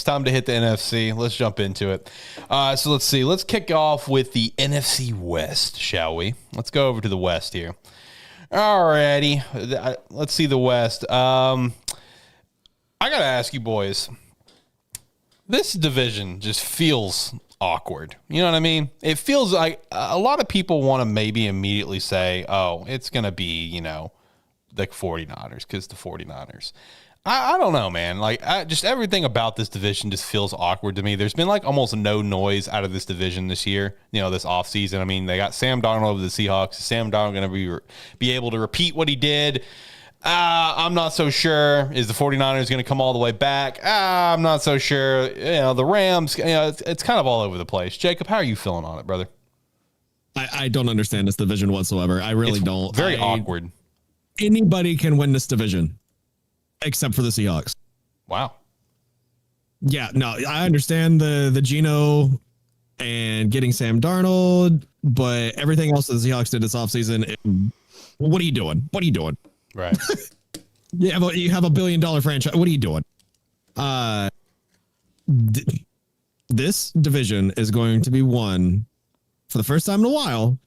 It's time to hit the NFC. Let's jump into it. So let's see. Let's kick off with the NFC West, shall we? Let's go over to the West here. Alrighty. Let's see the West. I got to ask you boys. This division just feels awkward. You know what I mean? It feels like a lot of people want to maybe immediately say, oh, it's going to be, the 49ers because the 49ers. I don't know, man. Like, just everything about this division just feels awkward to me. There's been like almost no noise out of this division this year, this offseason. I mean, they got Sam Darnold over the Seahawks. Is Sam Darnold going to be able to repeat what he did? I'm not so sure. Is the 49ers going to come all the way back? I'm not so sure. The Rams, it's kind of all over the place. Jacob, how are you feeling on it, brother? I don't understand this division whatsoever. I really don't. Very awkward. Anybody can win this division. Except for the Seahawks. Wow. Yeah, no, I understand the Geno and getting Sam Darnold, but everything else that the Seahawks did this offseason, what are you doing? What are you doing? Right. you have a $1 billion franchise. What are you doing? This division is going to be won for the first time in a while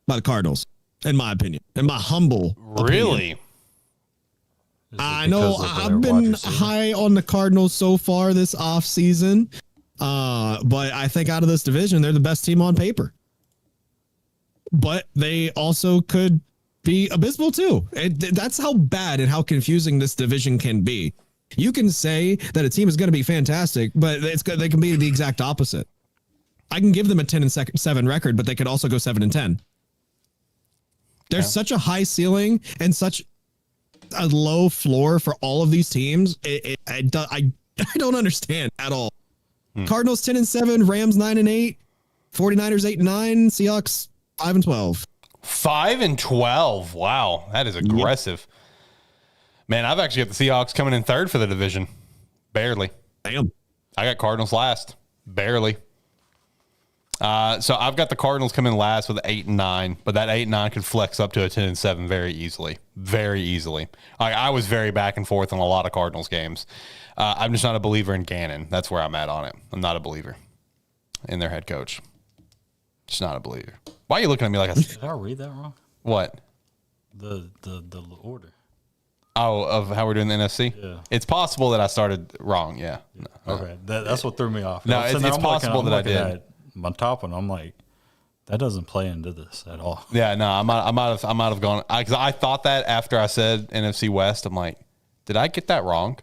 by the Cardinals, in my opinion, in my humble Really? opinion. I know I've been high on the Cardinals so far this offseason, but I think out of this division, they're the best team on paper. But they also could be abysmal too. That's how bad and how confusing this division can be. You can say that a team is going to be fantastic, but they can be the exact opposite. I can give them a 10-7 record, but they could also go 7-10. There's such a high ceiling and such a low floor for all of these teams. I don't understand at all. Cardinals 10-7, Rams 9-8, 49ers 8-9, Seahawks 5-12. 5-12. Wow, that is aggressive. Yep. Man, I've actually got the Seahawks coming in third for the division. Barely. Damn. I got Cardinals last. Barely. So I've got the Cardinals coming last with 8-9, but that 8-9 could flex up to a 10-7 very easily. Very easily. I was very back and forth on a lot of Cardinals games. I'm just not a believer in Gannon. That's where I'm at on it. I'm not a believer in their head coach. Just not a believer. Why are you looking at me like Did I read that wrong? What? The order. Oh, of how we're doing the NFC? Yeah. It's possible that I started wrong, yeah. No. Okay, that's what threw me off. No, it's possible that I did. On top, and I'm like, that doesn't play into this at all. Yeah, no, I might have gone because I thought that after I said NFC West. I'm like, did I get that wrong?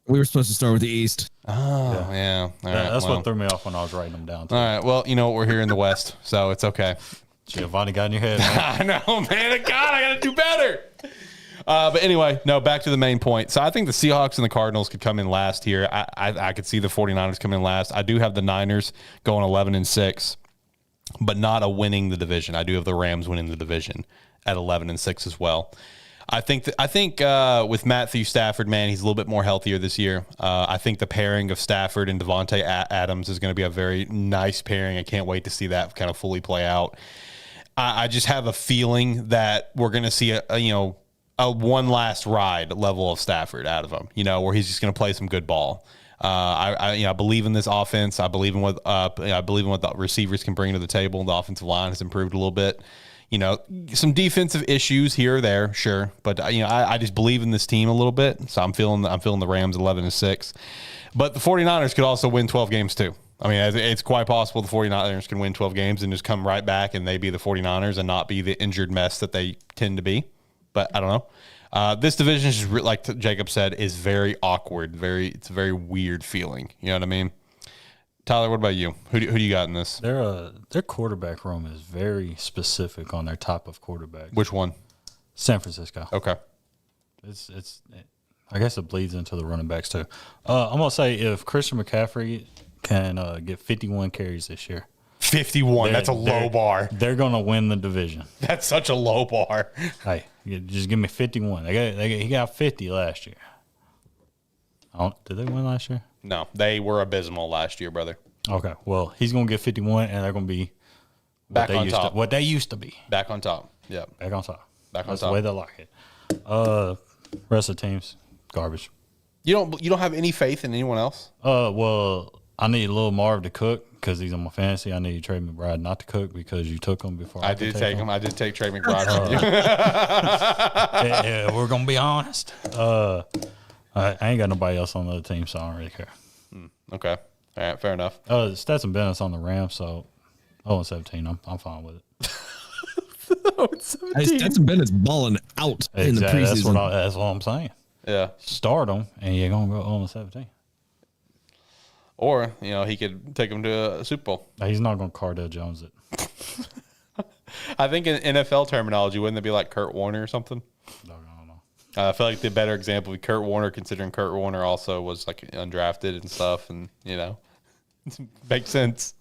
We were supposed to start with the East. Oh, yeah. All right, that's what threw me off when I was writing them down. Too. All right, well, you know what? We're here in the West, so it's okay. Giovanni got in your head, man. I know, man. God, I got to do better. But anyway, no, back to the main point. So I think the Seahawks and the Cardinals could come in last here. I could see the 49ers coming in last. I do have the Niners going 11-6, but not winning the division. I do have the Rams winning the division at 11-6 as well. I think with Matthew Stafford, man, he's a little bit more healthier this year. I think the pairing of Stafford and Devontae Adams is going to be a very nice pairing. I can't wait to see that kind of fully play out. I just have a feeling that we're going to see a one last ride level of Stafford out of him, where he's just going to play some good ball. I believe in this offense. I believe in what the receivers can bring to the table. The offensive line has improved a little bit. Some defensive issues here or there, sure, but I just believe in this team a little bit. So I'm feeling the Rams 11-6, but the 49ers could also win 12 games too. I mean, it's quite possible the 49ers can win 12 games and just come right back and they be the 49ers and not be the injured mess that they tend to be. But I don't know. This division is just, like Jacob said, is very awkward. It's a very weird feeling. You know what I mean? Tyler, what about you? Who do you got in this? Their quarterback room is very specific on their type of quarterback. Which one? San Francisco. Okay. I guess it bleeds into the running backs too. I'm gonna say if Christian McCaffrey can get 51 carries this year. 51. That's a low bar. They're gonna win the division. That's such a low bar. Hey, just give me 51. He got 50 last year. Did they win last year? No, they were abysmal last year, brother. Okay, well, he's going to get 51, and they're going to be what they used to be. Back on top. Yeah. Back on top. Back on That's top. the way they like it. Rest of the teams, garbage. You don't have any faith in anyone else? Well, I need Lil Marv to cook because he's on my fantasy. I need Trey McBride not to cook because you took him before. I did take him. I did take Trey McBride from you. Yeah, we're gonna be honest. I ain't got nobody else on the other team, so I don't really care. Okay. All right. Fair enough. Stetson Bennett's on the Rams, so 0-17. I'm fine with it. Hey, Stetson Bennett's balling out in the preseason. That's what I'm saying. Yeah. Start him, and you're gonna go 0-17. Or, he could take him to a Super Bowl. He's not going to Cardell Jones it. I think in NFL terminology, wouldn't it be like Kurt Warner or something? I don't know. I feel like the better example would be Kurt Warner, considering Kurt Warner also was like undrafted and stuff, and makes sense.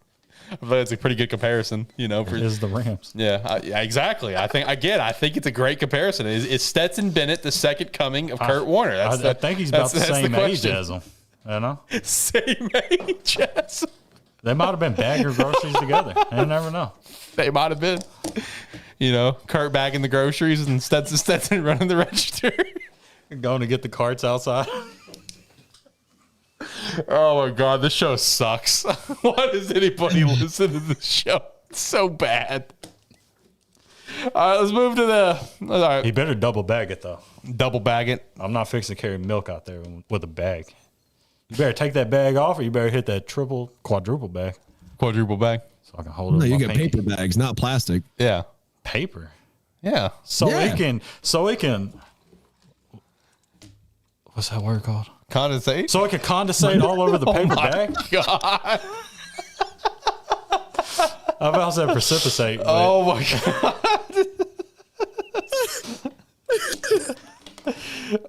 But it's a pretty good comparison, It is the Rams. Yeah, exactly. I think it's a great comparison. Is Stetson Bennett the second coming of Kurt Warner? I think he's about the same age as him. Same age as him. They might have been bagging groceries together. I never know. They might have been. Kurt bagging the groceries and Stetson running the register. Going to get the carts outside. Oh my God, this show sucks. Why does anybody listen to this show? It's so bad. All right, let's move to all right. He better double bag it, though. Double bag it. I'm not fixing to carry milk out there with a bag. You better take that bag off, or you better hit that quadruple bag. Quadruple bag. So I can hold it. No, you get paper bags, not plastic. Yeah. Paper. Yeah. So it can. What's that word called? Condensate. So it can condensate all over the paper bag. God. I about to say precipitate. Oh my God.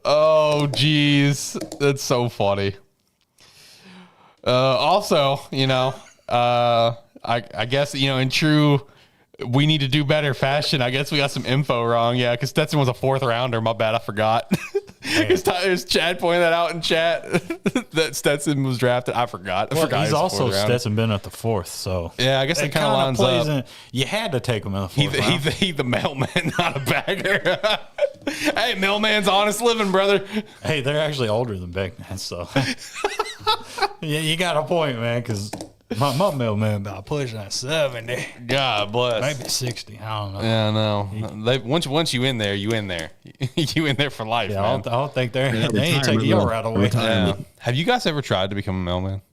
Oh geez, that's so funny. Also, I guess in true we need to do better fashion. I guess we got some info wrong. Yeah, because Stetson was a 4th rounder. My bad, I forgot. Is Chad pointing that out in chat that Stetson was drafted? I forgot. He's also Stetson Bennett the 4th. So yeah, I guess it kind of lines up. You had to take him in the 4th round. He's the mailman, not a bagger. Hey, mailman's honest living, brother. Hey, they're actually older than Beckman, so yeah, you got a point, man. Because my mailman about pushing at 70. God bless. Maybe 60. I don't know. Yeah, no. Once you in there, you in there. You in there for life, yeah, man. I don't think they ain't taking your right away. Yeah. Have you guys ever tried to become a mailman?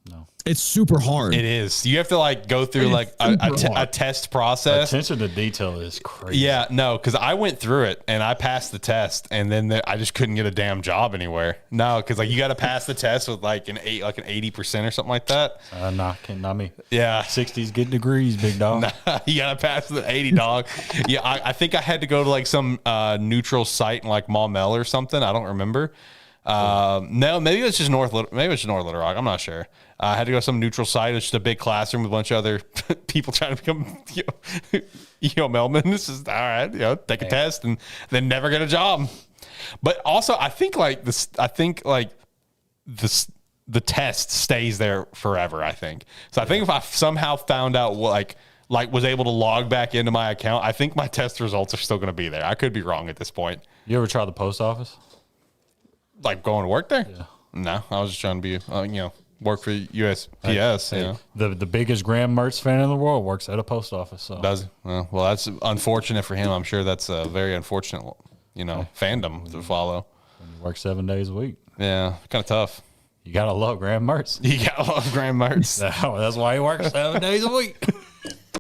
No. It's super hard. It is. You have to go through a test process. Attention to detail is crazy. Yeah, no, because I went through it and I passed the test, and then I just couldn't get a damn job anywhere. No, because you got to pass the test with an 80% or something like that. Not me. Yeah, 60s get degrees, big dog. Nah, you got to pass the 80, dog. Yeah, I think I had to go to some neutral site in Maumelle or something. I don't remember. No, maybe it's just North Little Rock. I'm not sure. I had to go to some neutral site. It's just a big classroom with a bunch of other people trying to become, mailmen. This is all right. Take a test and then never get a job. But also, I think the test stays there forever. I think so. I think if I somehow found out was able to log back into my account, I think my test results are still going to be there. I could be wrong at this point. You ever try the post office? Going to work there? Yeah. No, I was just trying to be, work for USPS. The biggest Graham Mertz fan in the world works at a post office. So does he? Well, that's unfortunate for him. I'm sure that's a very unfortunate, fandom to follow. You work 7 days a week. Yeah, kind of tough. You gotta love Graham Mertz. You gotta love Graham Mertz. That's why he works 7 days a week.